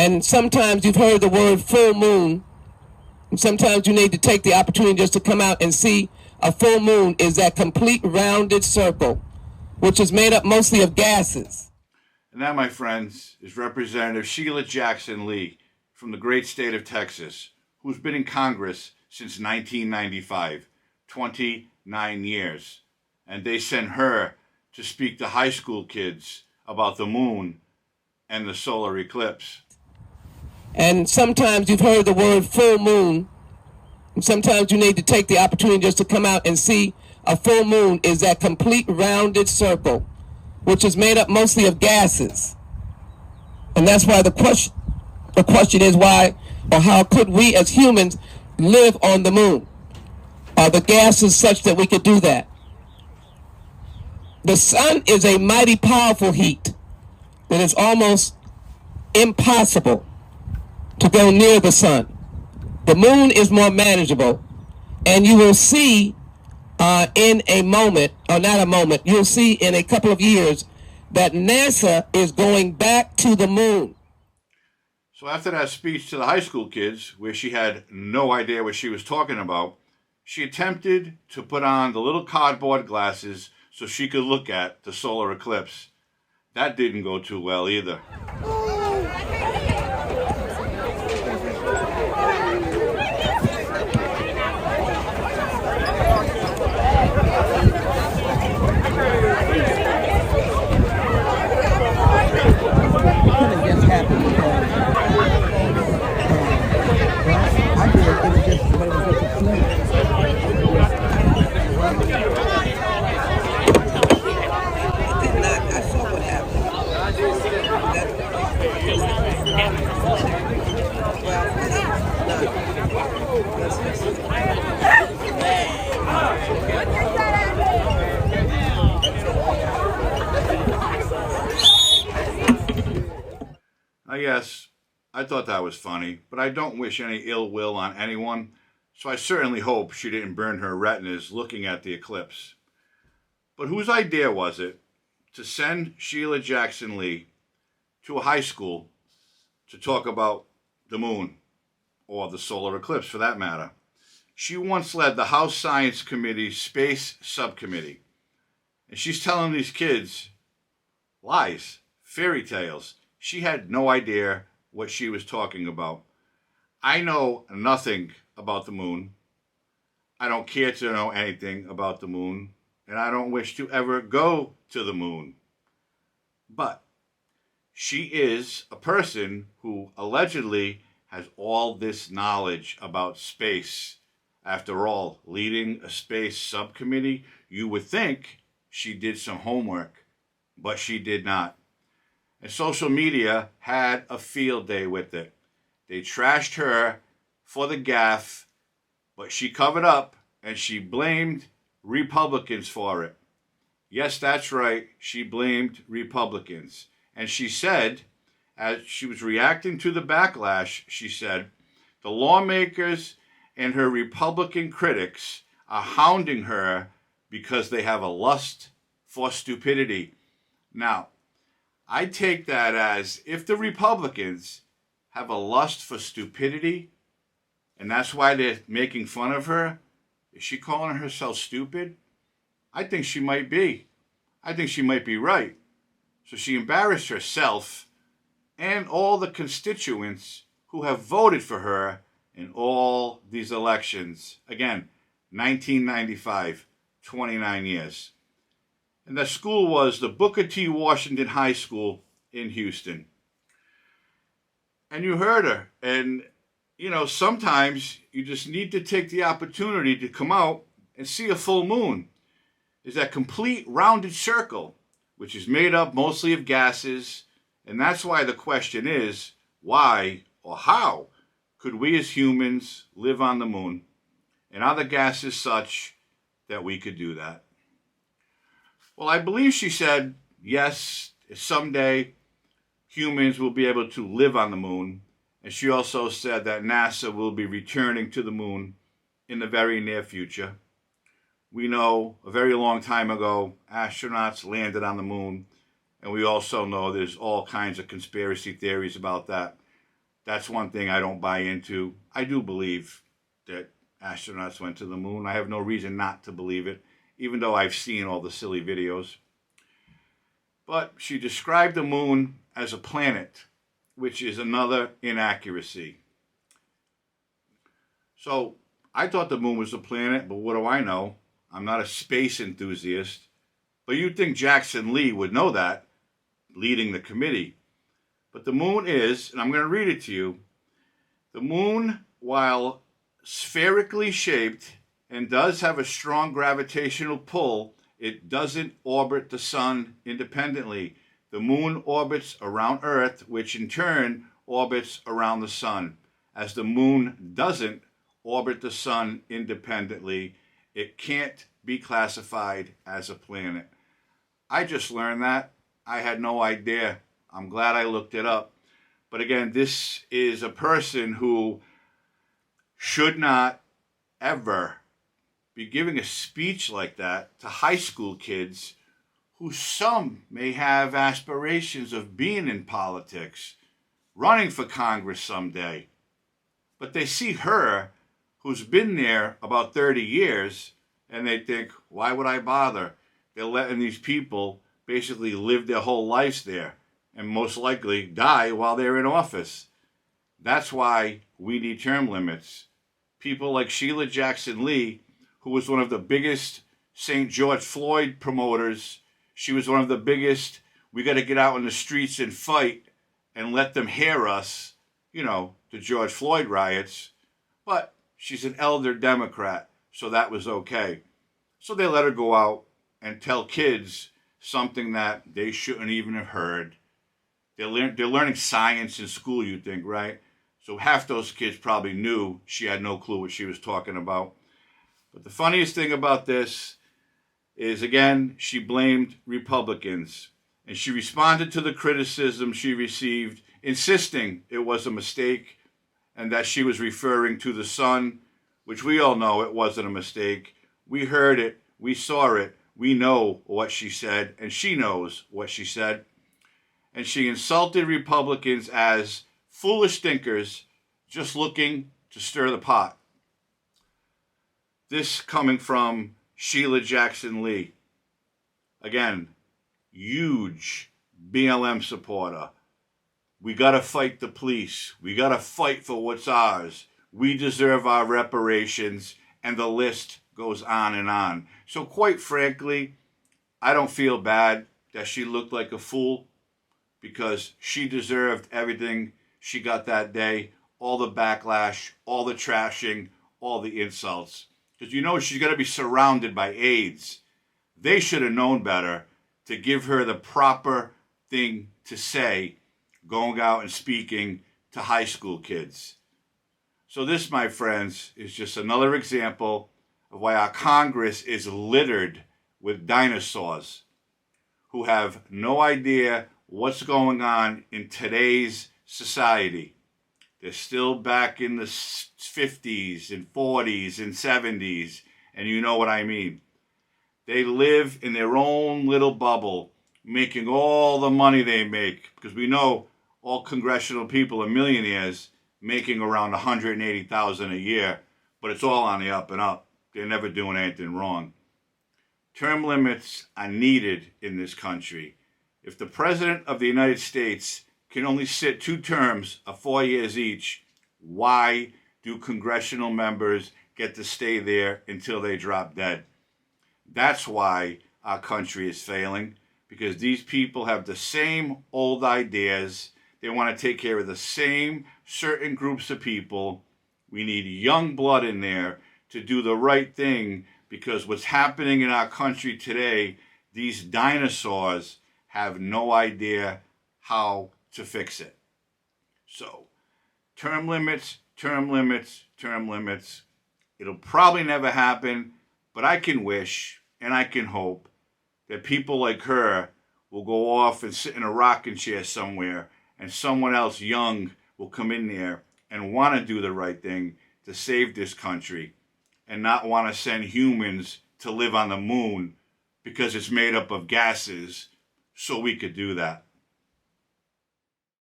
And sometimes you've heard the word full moon. And sometimes you need to take the opportunity just to come out and see a full moon is that complete rounded circle, which is made up mostly of gases. And that, my friends, is Representative Shiela Jackson Lee from the great state of Texas, who's been in Congress since 1995, 29 years. And they sent her to speak to high school kids about the moon and the solar eclipse. And sometimes you've heard the word full moon. And sometimes you need to take the opportunity just to come out and see a full moon is that complete rounded circle, which is made up mostly of gases. And that's why the question is why or how could we as humans live on the moon? Are the gases such that we could do that? The sun is a mighty powerful heat that is almost impossible to go near the sun. The moon is more manageable, and you will see in a moment, or not a moment, you'll see in a couple of years that NASA is going back to the moon. So after that speech to the high school kids, where she had no idea what she was talking about, she attempted to put on the little cardboard glasses so she could look at the solar eclipse. That didn't go too well either. Yes, I thought that was funny, but I don't wish any ill will on anyone, so I certainly hope she didn't burn her retinas looking at the eclipse. But whose idea was it to send Shiela Jackson Lee to a high school to talk about the moon, or the solar eclipse for that matter? She once led the House Science Committee's Space Subcommittee, and she's telling these kids lies, fairy tales. She had no idea what she was talking about. I know nothing about the moon. I don't care to know anything about the moon, and I don't wish to ever go to the moon. But she is a person who allegedly has all this knowledge about space. After all, leading a space subcommittee, you would think she did some homework, but she did not. And social media had a field day with it. They trashed her for the gaffe, but she covered up and she blamed Republicans for it. Yes, that's right. She blamed Republicans. And she said, as she was reacting to the backlash, she said, the lawmakers and her Republican critics are hounding her because they have a lust for stupidity. Now, I take that as if the Republicans have a lust for stupidity, and that's why they're making fun of her, is she calling herself stupid? I think she might be. I think she might be right. So she embarrassed herself and all the constituents who have voted for her in all these elections. Again, 1995, 29 years. And the school was the Booker T. Washington High School in Houston. And you heard her. And, you know, sometimes you just need to take the opportunity to come out and see a full moon. Is that complete rounded circle, which is made up mostly of gases. And that's why the question is, why or how could we as humans live on the moon? And are the gases such that we could do that? Well, I believe she said, yes, someday humans will be able to live on the moon. And she also said that NASA will be returning to the moon in the very near future. We know a very long time ago, astronauts landed on the moon. And we also know there's all kinds of conspiracy theories about that. That's one thing I don't buy into. I do believe that astronauts went to the moon. I have no reason not to believe it, even though I've seen all the silly videos. But she described the moon as a planet, which is another inaccuracy. So I thought the moon was a planet, but what do I know? I'm not a space enthusiast. But you'd think Jackson Lee would know that, leading the committee. But the moon is, and I'm going to read it to you, the moon, while spherically shaped and does have a strong gravitational pull, it doesn't orbit the sun independently. The moon orbits around Earth, which in turn orbits around the sun. As the moon doesn't orbit the sun independently, it can't be classified as a planet. I just learned that. I had no idea. I'm glad I looked it up. But again, this is a person who should not ever be giving a speech like that to high school kids who some may have aspirations of being in politics, running for Congress someday. But they see her, who's been there about 30 years, and they think, why would I bother? They're letting these people basically live their whole lives there and most likely die while they're in office. That's why we need term limits. People like Shiela Jackson Lee, who was one of the biggest St. George Floyd promoters, she was one of the biggest, we got to get out in the streets and fight and let them hear us, the George Floyd riots. But she's an elder Democrat, so that was okay. So they let her go out and tell kids something that they shouldn't even have heard. They're learning science in school, you think, right? So half those kids probably knew she had no clue what she was talking about. But the funniest thing about this is, again, she blamed Republicans. And she responded to the criticism she received, insisting it was a mistake and that she was referring to the sun, which we all know it wasn't a mistake. We heard it. We saw it. We know what she said, and she knows what she said. And she insulted Republicans as foolish thinkers just looking to stir the pot. This coming from Shiela Jackson Lee. Again, huge BLM supporter. We got to fight the police. We got to fight for what's ours. We deserve our reparations, and the list goes on and on. So quite frankly, I don't feel bad that she looked like a fool, because she deserved everything she got that day, all the backlash, all the trashing, all the insults. Because she's going to be surrounded by aides. They should have known better to give her the proper thing to say, going out and speaking to high school kids. So this, my friends, is just another example of why our Congress is littered with dinosaurs who have no idea what's going on in today's society. They're still back in the 50s and 40s and 70s, and you know what I mean. They live in their own little bubble, making all the money they make, because we know all congressional people are millionaires making around $180,000 a year, but it's all on the up and up. They're never doing anything wrong. Term limits are needed in this country. If the President of the United States can only sit 2 terms of 4 years each, why do congressional members get to stay there until they drop dead? That's why our country is failing, because these people have the same old ideas. They want to take care of the same certain groups of people. We need young blood in there to do the right thing, because what's happening in our country today, these dinosaurs have no idea how to fix it. So, term limits, term limits, term limits. It'll probably never happen, but I can wish and I can hope that people like her will go off and sit in a rocking chair somewhere, and someone else young will come in there and want to do the right thing to save this country, and not want to send humans to live on the moon because it's made up of gases, so we could do that.